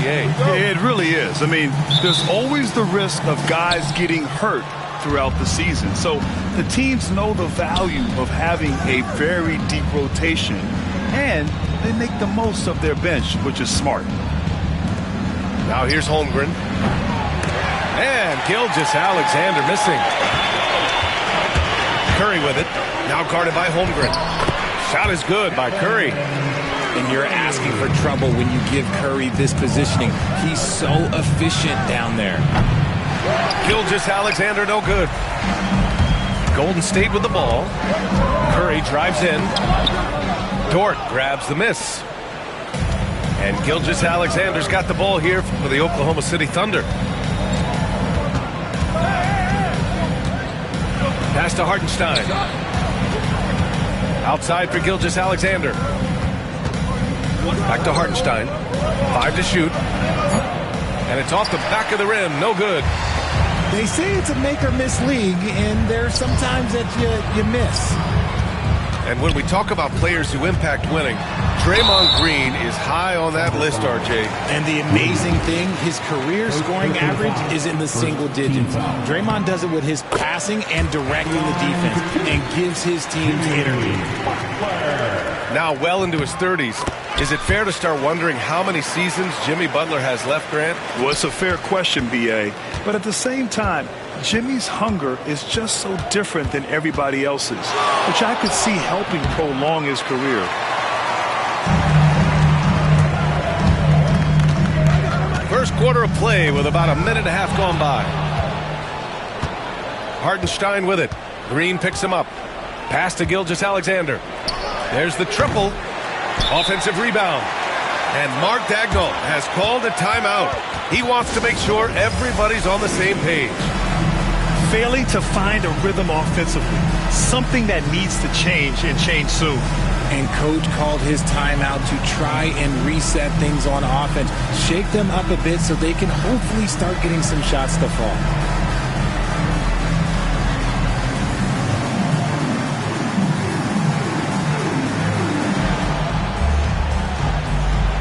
NBA. It really is. I mean, there's always the risk of guys getting hurt throughout the season. So the teams know the value of having a very deep rotation, and they make the most of their bench, which is smart. Now here's Holmgren. And Gilgeous-Alexander missing. Curry with it. Now guarded by Holmgren. Shot is good by Curry. And you're asking for trouble when you give Curry this positioning. He's so efficient down there. Gilgeous-Alexander no good. Golden State with the ball. Curry drives in. Dort grabs the miss. And Gilgeous-Alexander's got the ball here for the Oklahoma City Thunder. Pass to Hartenstein. Outside for Gilgeous-Alexander. Back to Hartenstein. 5 to shoot. And it's off the back of the rim. No good. They say it's a make-or-miss league, and there's sometimes that you miss. And when we talk about players who impact winning, Draymond Green is high on that list, RJ. And the amazing thing, his career scoring average is in the single digits. Draymond does it with his passing and directing the defense and gives his teams energy. Now well into his 30s. Is it fair to start wondering how many seasons Jimmy Butler has left, Grant? Well, it's a fair question, B.A. But at the same time, Jimmy's hunger is just so different than everybody else's, which I could see helping prolong his career. First quarter of play with about a minute and a half gone by. Hartenstein with it. Green picks him up. Pass to Gilgeous-Alexander. There's the triple. Offensive rebound. And Mark Daigneault has called a timeout. He wants to make sure everybody's on the same page. Failing to find a rhythm offensively, something that needs to change and change soon. And coach called his timeout to try and reset things on offense, shake them up a bit so they can hopefully start getting some shots to fall.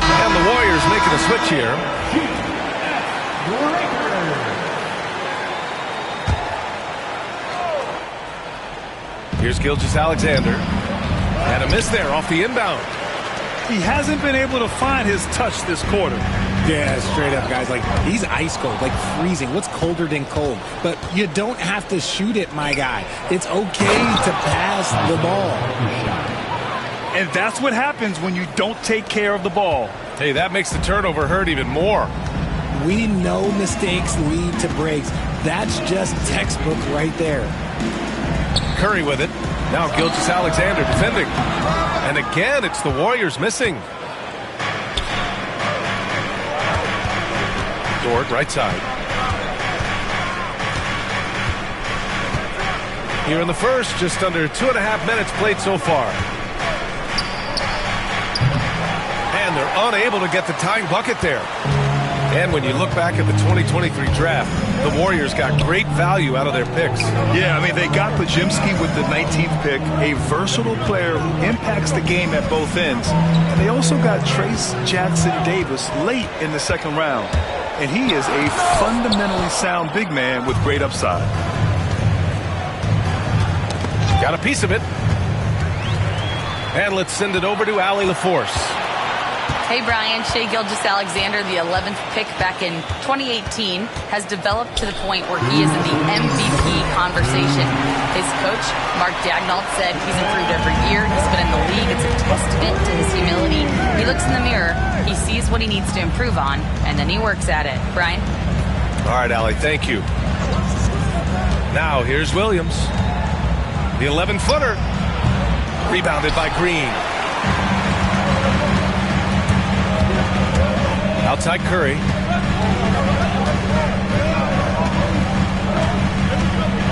And the Warriors making a switch here. Here's Gilgeous-Alexander. And a miss there off the inbound. He hasn't been able to find his touch this quarter. Yeah, straight up, guys. Like, he's ice cold, like freezing. What's colder than cold? But you don't have to shoot it, my guy. It's okay to pass the ball. And that's what happens when you don't take care of the ball. Hey, that makes the turnover hurt even more. We know mistakes lead to breaks. That's just textbook right there. Curry with it. Now Gilgeous-Alexander defending. And again, it's the Warriors missing. Dort, right side. Here in the first, just under 2.5 minutes played so far. And they're unable to get the tying bucket there. And when you look back at the 2023 draft, the Warriors got great value out of their picks. Yeah, I mean, they got Podziemski with the 19th pick, a versatile player who impacts the game at both ends. And they also got Trace Jackson-Davis late in the second round. And he is a fundamentally sound big man with great upside. Got a piece of it. And let's send it over to Allie LaForce. Hey, Brian. Shai Gilgeous-Alexander, the 11th pick back in 2018, has developed to the point where he is in the MVP conversation. His coach, Mark Daigneault, said he's improved every year. He's been in the league. It's a testament to his humility. He looks in the mirror, he sees what he needs to improve on, and then he works at it. Brian? All right, Allie, thank you. Now, here's Williams. The 11-footer. Rebounded by Green. Outside Curry.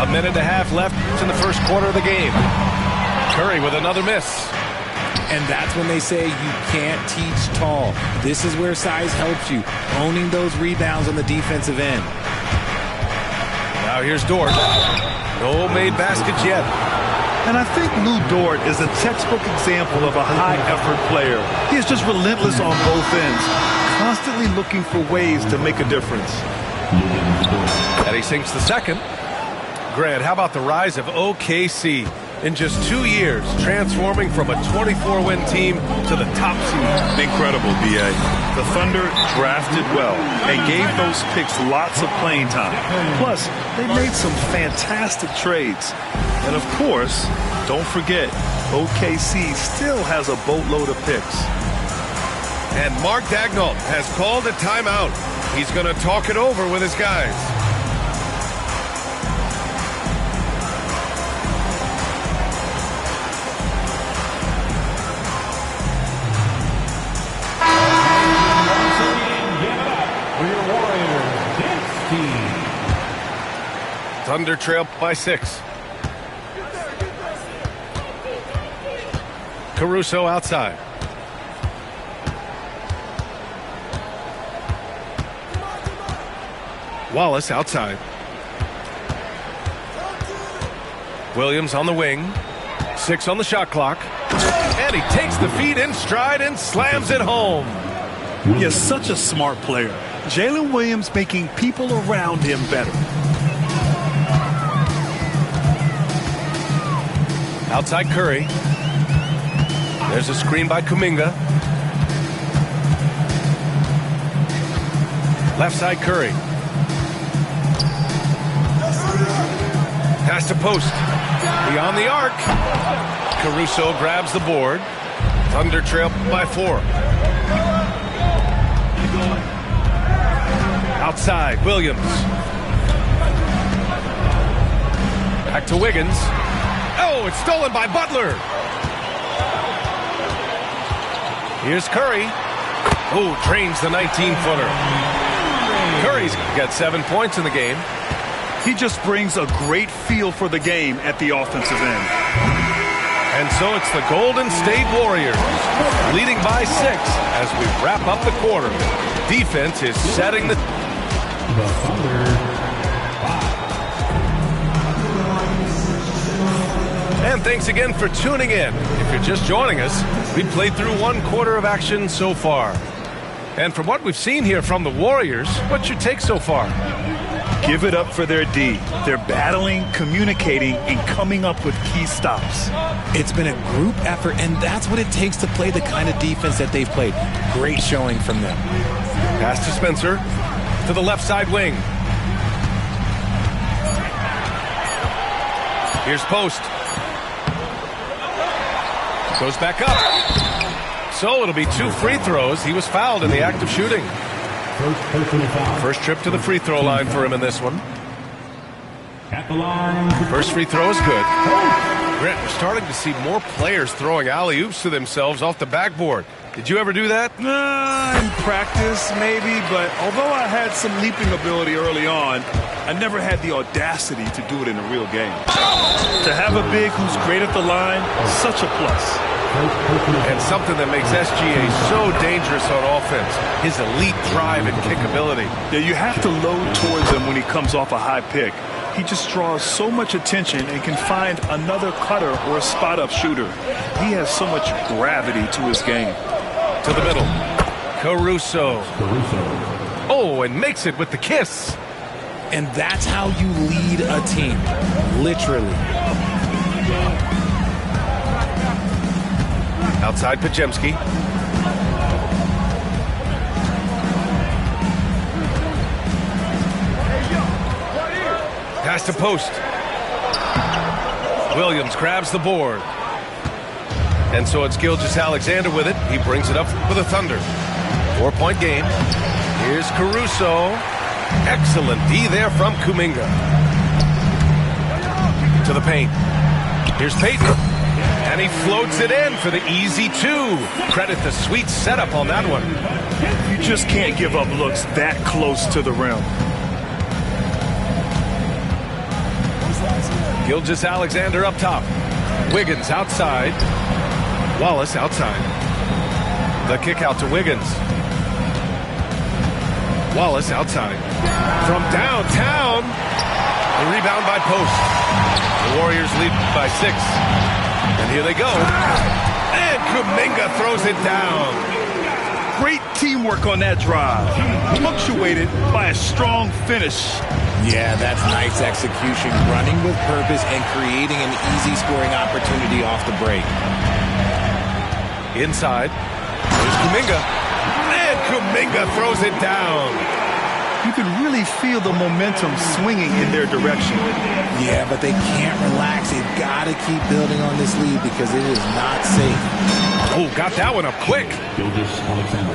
A minute and a half left in the first quarter of the game. Curry with another miss. And that's when they say you can't teach tall. This is where size helps you, owning those rebounds on the defensive end. Now here's Dort. No made baskets yet. And I think Lou Dort is a textbook example of a high-effort player. He is just relentless on both ends. constantly looking for ways to make a difference. And he sinks the second. Grant, how about the rise of OKC? In just 2 years, transforming from a 24-win team to the top seed. Incredible, B.A. The Thunder drafted well and gave those picks lots of playing time. Plus, they made some fantastic trades. And of course, don't forget, OKC still has a boatload of picks. And Mark Daigneault has called a timeout. He's going to talk it over with his guys. Thunder trail by 6. Caruso outside. Wallace outside. Williams on the wing. 6 on the shot clock. And he takes the feed in stride and slams it home. He is such a smart player. Jalen Williams making people around him better. Outside Curry. There's a screen by Kuminga. Left side Curry. Pass to post. Beyond the arc. Caruso grabs the board. Thunder trail by 4. Outside Williams. Back to Wiggins. Oh, it's stolen by Butler. Here's Curry. Oh, drains the 19-footer. Curry's got 7 points in the game. He just brings a great feel for the game at the offensive end. And so it's the Golden State Warriors leading by 6 as we wrap up the quarter. Defense is setting the Thunder. And thanks again for tuning in. If you're just joining us, we've played through 1 quarter of action so far. And from what we've seen here from the Warriors, what's your take so far? Give it up for their D. They're battling, communicating, and coming up with key stops. It's been a group effort, and that's what it takes to play the kind of defense that they've played. Great showing from them. Pass to Spencer to the left side wing. Here's Post. Goes back up. So it'll be 2 free throws. He was fouled in the act of shooting. First trip to the free throw line for him in this one. First free throw is good. Grant, we're starting to see more players throwing alley-oops to themselves off the backboard. Did you ever do that? In practice, maybe, but although I had some leaping ability early on, I never had the audacity to do it in a real game. To have a big who's great at the line, such a plus. And something that makes SGA so dangerous on offense, his elite drive and kick ability. Yeah, you have to load towards him when he comes off a high pick. He just draws so much attention and can find another cutter or a spot-up shooter. He has so much gravity to his game. To the middle. Caruso. Oh, and makes it with the kiss. And that's how you lead a team. Literally. Outside Podziemski. Pass to Post. Williams grabs the board. And so it's Gilgeous-Alexander with it. He brings it up for the Thunder. 4-point game. Here's Caruso. Excellent D there from Kuminga. To the paint. Here's Payton. And he floats it in for the easy 2. Credit the sweet setup on that one. You just can't give up looks that close to the rim. Gilgeous-Alexander up top. Wiggins outside. Wallace outside. The kick out to Wiggins. Wallace outside. From downtown. The rebound by Post. The Warriors lead by 6. And here they go. And Kuminga throws it down. Great teamwork on that drive, punctuated by a strong finish. Yeah, that's nice execution, running with purpose and creating an easy scoring opportunity off the break. Inside, there's Kuminga. And Kuminga throws it down. You can really feel the momentum swinging in their direction. Yeah, but they can't relax. They've got to keep building on this lead because it is not safe. Oh, got that one up quick.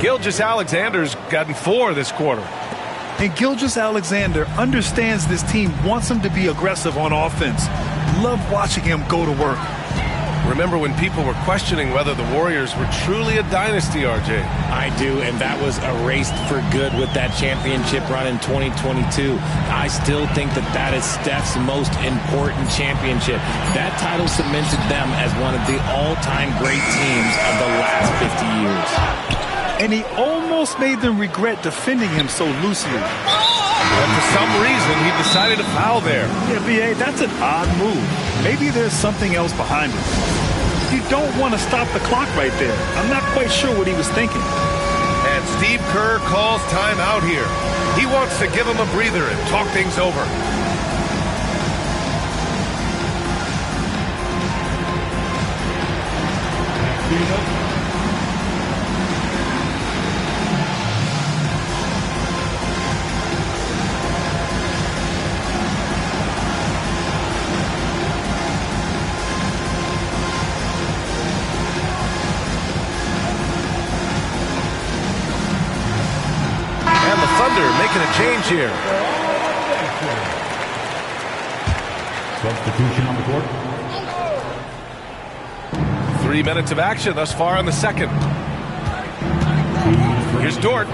Gilgeous-Alexander's gotten 4 this quarter. And Gilgeous-Alexander understands this team wants him to be aggressive on offense. Love watching him go to work. Remember when people were questioning whether the Warriors were truly a dynasty, RJ? I do, and that was erased for good with that championship run in 2022. I still think that is Steph's most important championship. That title cemented them as one of the all-time great teams of the last 50 years. And he almost made them regret defending him so loosely. But for some reason, he decided to foul there. Yeah, B.A., that's an odd move. Maybe there's something else behind it. You don't want to stop the clock right there. I'm not quite sure what he was thinking. And Steve Kerr calls timeout here. He wants to give him a breather and talk things over. Making a change here. Substitution on the court. 3 minutes of action thus far in the second. Here's Dort.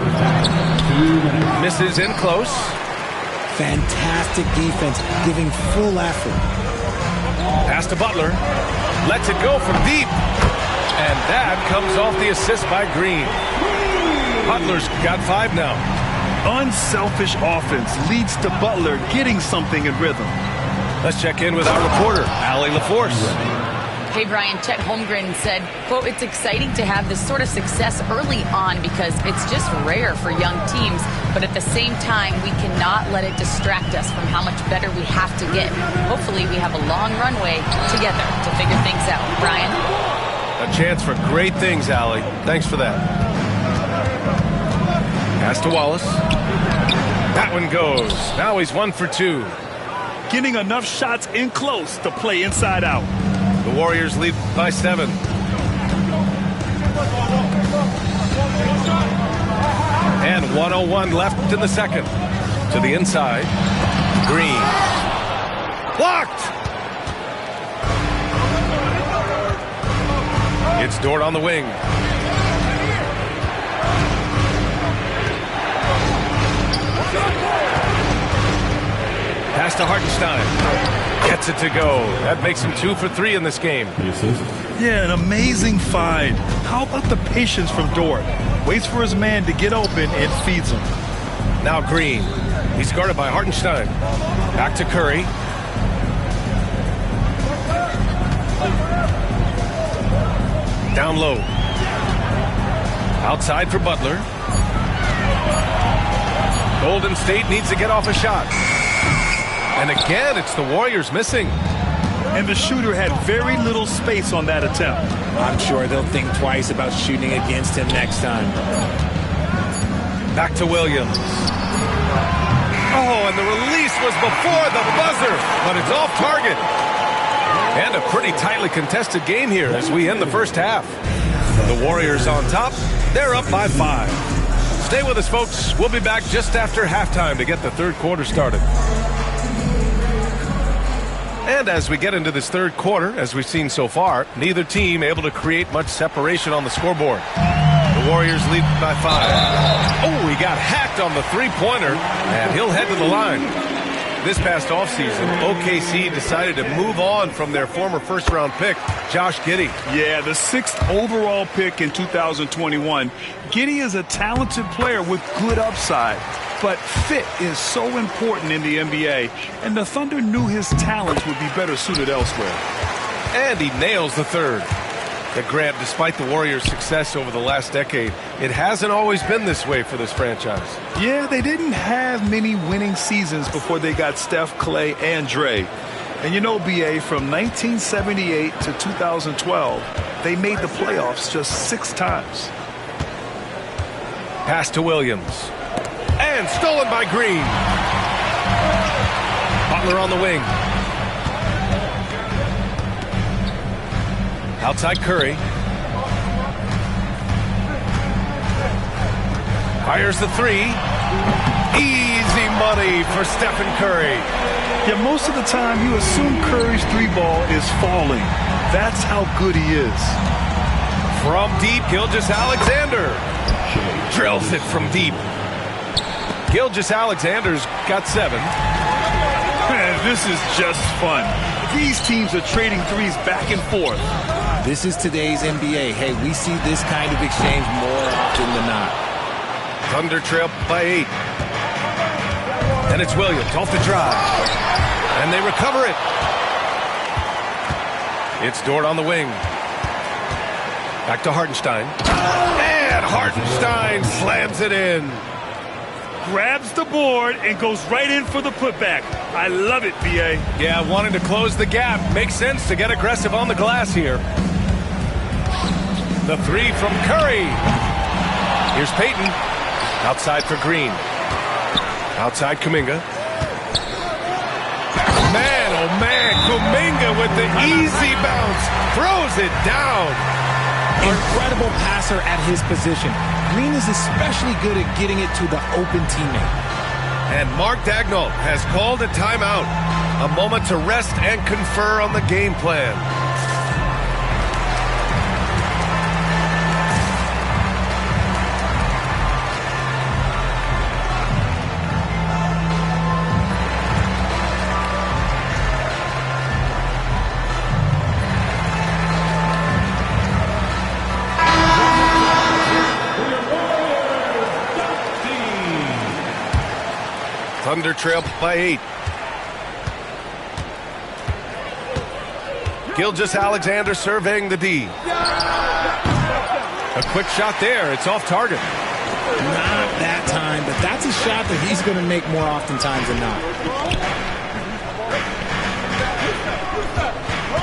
Misses in close. Fantastic defense, giving full effort. Pass to Butler. Lets it go from deep. And that comes off the assist by Green. Butler's got 5 now. Unselfish offense leads to Butler getting something in rhythm. Let's check in with our reporter, Allie LaForce. Hey, Brian, Chet Holmgren said, quote, "It's exciting to have this sort of success early on because it's just rare for young teams. But at the same time, we cannot let it distract us from how much better we have to get. Hopefully, we have a long runway together to figure things out." Brian? A chance for great things, Allie. Thanks for that. Pass to Wallace. That one goes. Now he's 1 for 2. Getting enough shots in close to play inside out. The Warriors lead by 7. And 1:01 left in the second. To the inside. Green. Blocked! It's Dort on the wing. Pass to Hartenstein. Gets it to go. That makes him 2 for 3 in this game. Yeah, an amazing find. How about the patience from Dort? Waits for his man to get open and feeds him. Now Green. He's guarded by Hartenstein. Back to Curry. Down low. Outside for Butler. Golden State needs to get off a shot. And again, it's the Warriors missing. And the shooter had very little space on that attempt. I'm sure they'll think twice about shooting against him next time. Back to Williams. Oh, and the release was before the buzzer, but it's off target. And a pretty tightly contested game here as we end the first half. The Warriors on top. They're up by 5. Stay with us, folks. We'll be back just after halftime to get the third quarter started. And as we get into this third quarter, as we've seen so far, neither team able to create much separation on the scoreboard. The Warriors lead by 5. Oh, he got hacked on the three-pointer, and he'll head to the line. This past offseason, OKC decided to move on from their former first-round pick, Josh Giddey. Yeah, the 6th overall pick in 2021. Giddey is a talented player with good upside. But fit is so important in the NBA, and the Thunder knew his talents would be better suited elsewhere. And he nails the third. Grant, despite the Warriors' success over the last decade, it hasn't always been this way for this franchise. Yeah, they didn't have many winning seasons before they got Steph, Clay, and Dre. And you know, B.A., from 1978 to 2012, they made the playoffs just 6 times. Pass to Williams. And stolen by Green. Butler on the wing. Outside Curry. Fires the 3. Easy money for Stephen Curry. Yeah, most of the time you assume Curry's 3-ball is falling. That's how good he is. From deep, Gilgeous-Alexander drills it from deep. Gilgeous-Alexander's got 7. Man, this is just fun. These teams are trading threes back and forth. This is today's NBA. Hey, we see this kind of exchange more often than not. Thunder trail by 8. And it's Williams off the drive. And they recover it. It's Dort on the wing. Back to Hartenstein. And Hartenstein slams it in. Grabs the board and goes right in for the putback. I love it, B.A. Yeah, wanting to close the gap. Makes sense to get aggressive on the glass here. The 3 from Curry. Here's Payton. Outside for Green. Outside Kuminga. Man, oh man, Kuminga with the easy bounce. Throws it down. Incredible passer at his position. Green is especially good at getting it to the open teammate. And Mark Daigneault has called a timeout. A moment to rest and confer on the game plan. Thunder trail by 8. Gilgeous-Alexander surveying the D. A quick shot there. It's off target. Not that time, but that's a shot that he's going to make more oftentimes than not.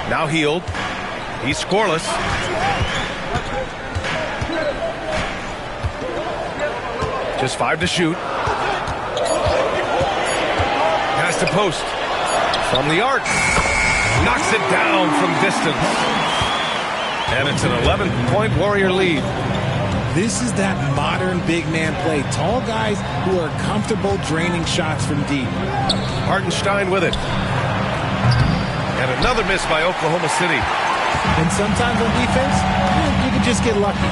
Now Hield. He's scoreless. Just 5 to shoot. Pass to post. From the arc. Knocks it down from distance. And it's an 11-point Warrior lead. This is that modern big man play. Tall guys who are comfortable draining shots from deep. Hartenstein with it. And another miss by Oklahoma City. And sometimes on defense, you can just get lucky.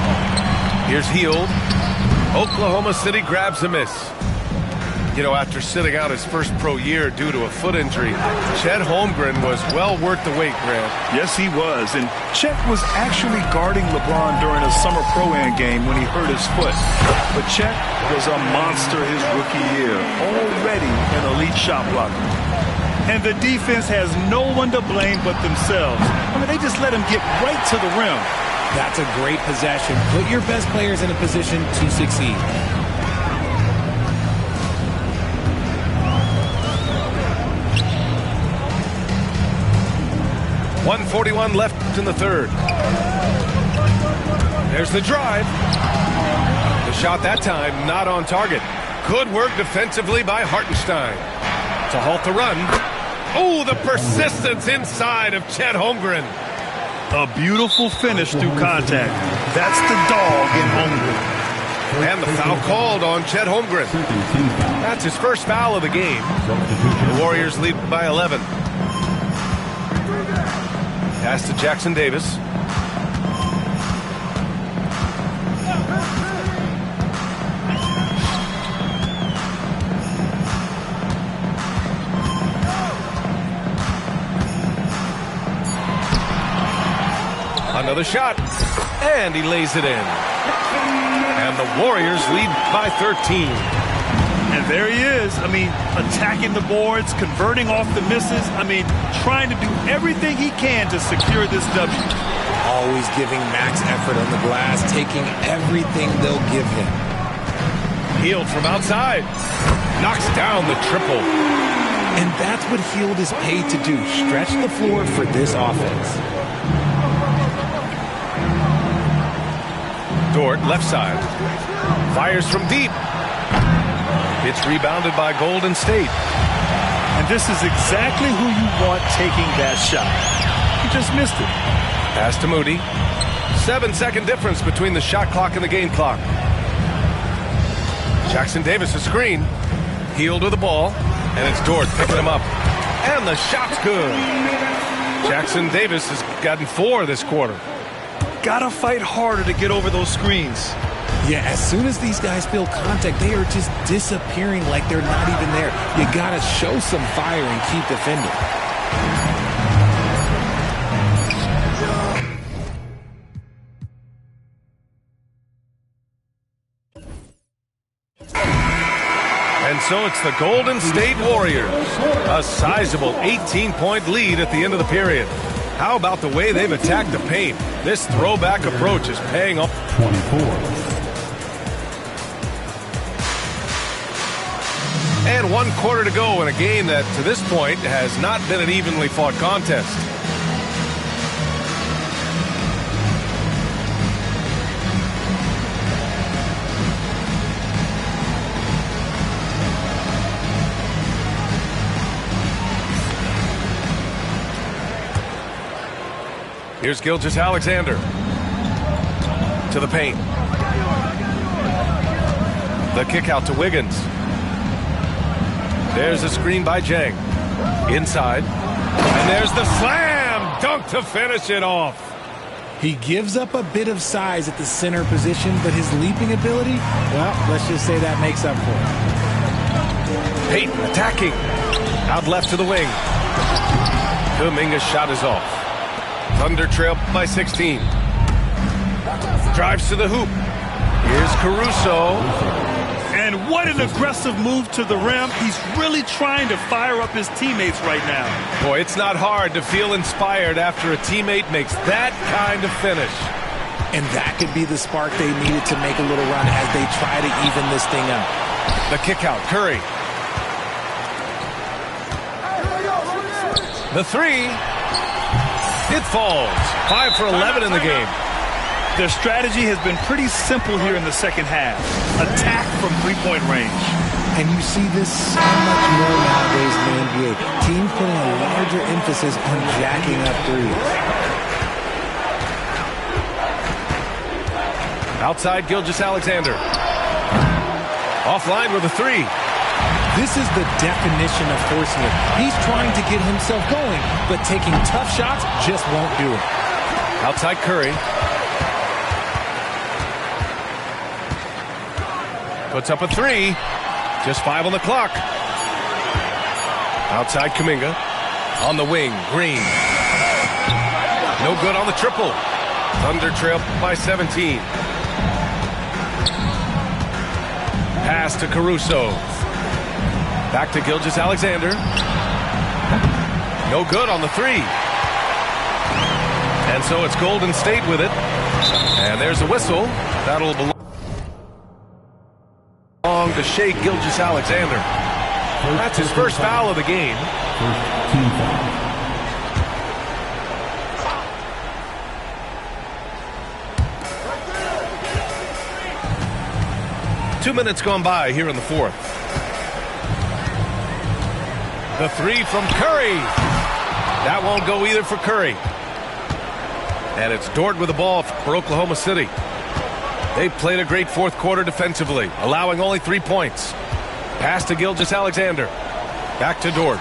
Here's Hield. Oklahoma City grabs a miss. You know, after sitting out his first pro year due to a foot injury, Chet Holmgren was well worth the wait, Grant. Yes, he was. And Chet was actually guarding LeBron during a summer Pro-Am game when he hurt his foot. But Chet was a monster his rookie year, already an elite shot blocker. And the defense has no one to blame but themselves. I mean, they just let him get right to the rim. That's a great possession. Put your best players in a position to succeed. 1:41 left in the third. There's the drive. The shot that time not on target. Good work defensively by Hartenstein to halt the run. Oh, the persistence inside of Chet Holmgren. A beautiful finish through contact. That's the dog in Holmgren. And the foul called on Chet Holmgren. That's his first foul of the game. The Warriors lead by 11. Pass to Jackson Davis. Another shot. And he lays it in. And the Warriors lead by 13. And there he is. I mean, attacking the boards, converting off the misses. I mean, trying to do everything he can to secure this W. always giving max effort on the glass, taking everything they'll give him. Hield from outside. Knocks down the triple. And that's what Hield is paid to do, stretch the floor for this offense. Dort, left side. Fires from deep. It's rebounded by Golden State. And this is exactly who you want taking that shot. He just missed it. Pass to Moody. 7-second difference between the shot clock and the game clock. Jackson Davis a screen. Hield with the ball. And it's Dort picking him up. And the shot's good. Jackson Davis has gotten 4 this quarter. Gotta fight harder to get over those screens. Yeah, as soon as these guys feel contact, they are just disappearing like they're not even there. You gotta show some fire and keep defending. And so it's the Golden State Warriors. A sizable 18-point lead at the end of the period. How about the way they've attacked the paint? This throwback approach is paying off. 24. And 1 quarter to go in a game that, to this point, has not been an evenly fought contest. Here's Gilgeous-Alexander to the paint. The kick out to Wiggins. There's a screen by Jang. Inside. And there's the slam dunk to finish it off. He gives up a bit of size at the center position, but his leaping ability, well, let's just say that makes up for it. Payton attacking. Out left to the wing. Kuminga's shot is off. Thunder trail by 16. Drives to the hoop. Here's Caruso. And what an aggressive move to the rim. He's really trying to fire up his teammates right now. Boy, it's not hard to feel inspired after a teammate makes that kind of finish. And that could be the spark they needed to make a little run as they try to even this thing up. The kick out, Curry. The three. It falls. 5 for 11 in the game. Their strategy has been pretty simple here in the second half. Attack from three-point range. And you see this so much more nowadays in the NBA. Teams putting a larger emphasis on jacking up threes. Outside Gilgeous-Alexander. Offline with a three. This is the definition of forcing it. He's trying to get himself going, but taking tough shots just won't do it. Outside Curry. Puts up a three. Just 5 on the clock. Outside Kuminga. On the wing, Green. No good on the triple. Thunder trail by 17. Pass to Caruso. Back to Gilgeous-Alexander. No good on the three. And so it's Golden State with it. And there's a whistle. That'll belong to Shai Gilgeous-Alexander. That's his first foul of the game. First team foul. 2 minutes gone by here in the fourth. The three from Curry. That won't go either for Curry. And it's Dort with the ball for Oklahoma City. They've played a great fourth quarter defensively, allowing only 3 points. Pass to Gilgeous-Alexander. Back to Dort.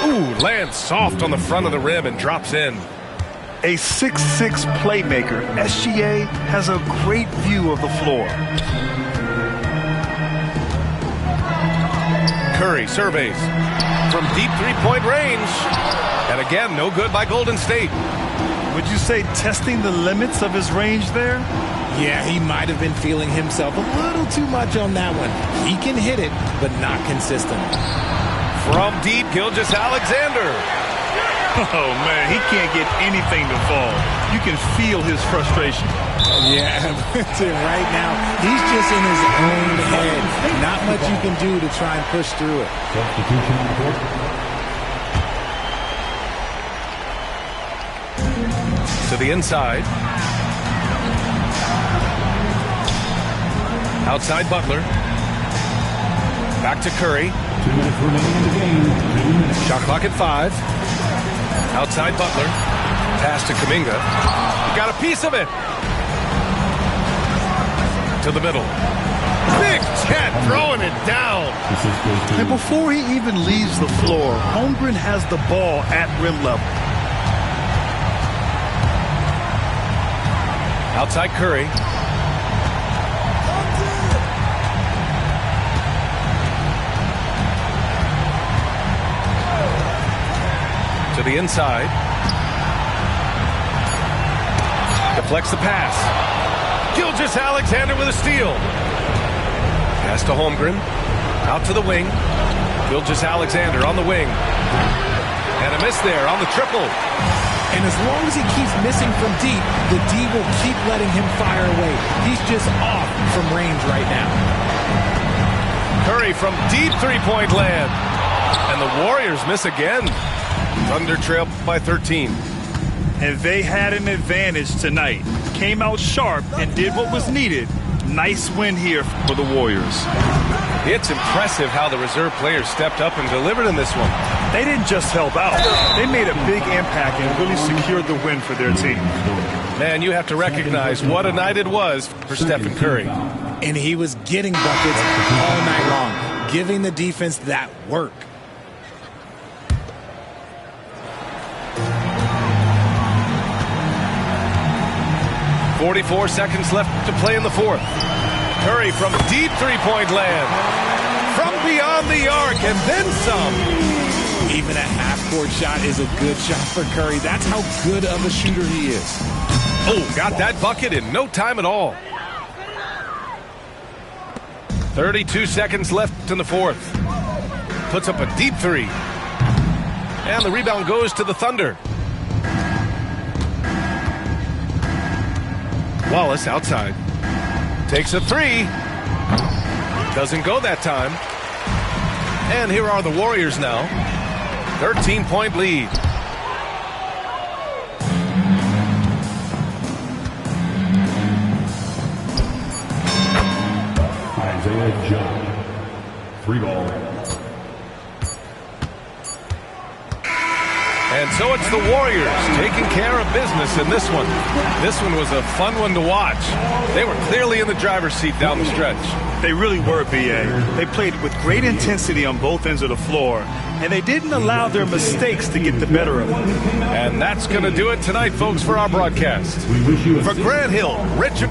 Ooh, lands soft on the front of the rim and drops in. A 6'6" playmaker, SGA has a great view of the floor. Curry surveys from deep three-point range. And again, no good by Golden State. Would you say testing the limits of his range there? Yeah, he might have been feeling himself a little too much on that one. He can hit it, but not consistent. From deep, Gilgeous-Alexander. Oh, man, he can't get anything to fall. You can feel his frustration. Yeah, right now, he's just in his own head. Not much you can do to try and push through it. Substitution on the court. To the inside. Outside Butler. Back to Curry. 2 minutes remaining in the game. 2 minutes. Shot clock at 5. Outside Butler. Pass to Kuminga. Got a piece of it. To the middle. Big Chet throwing it down. And before he even leaves the floor, Holmgren has the ball at rim level. Outside Curry. To the inside. Deflects the pass. Gilgeous-Alexander with a steal. Pass to Holmgren. Out to the wing. Gilgeous-Alexander on the wing. And a miss there on the triple. And as long as he keeps missing from deep, the D will keep letting him fire away. He's just off from range right now. Curry from deep three-point land. And the Warriors miss again. Thunder trail by 13. And they had an advantage tonight. Came out sharp and did what was needed. Nice win here for the Warriors. It's impressive how the reserve players stepped up and delivered in this one. They didn't just help out. They made a big impact and really secured the win for their team. Man, you have to recognize what a night it was for Stephen Curry. And he was getting buckets all night long, giving the defense that work. .44 seconds left to play in the fourth. Curry from deep three-point land. From beyond the arc and then some. Even a half-court shot is a good shot for Curry. That's how good of a shooter he is. Oh, got that bucket in no time at all. 32 seconds left in the fourth. Puts up a deep three. And the rebound goes to the Thunder. Wallace outside. Takes a three. Doesn't go that time. And here are the Warriors now. 13-point lead. Isaiah Joe. 3 ball. And so it's the Warriors taking care of business in this one. This one was a fun one to watch. They were clearly in the driver's seat down the stretch. They really were, B.A. They played with great intensity on both ends of the floor, and they didn't allow their mistakes to get the better of them. And that's going to do it tonight, folks, for our broadcast. We wish you a For Grant Hill, Richard...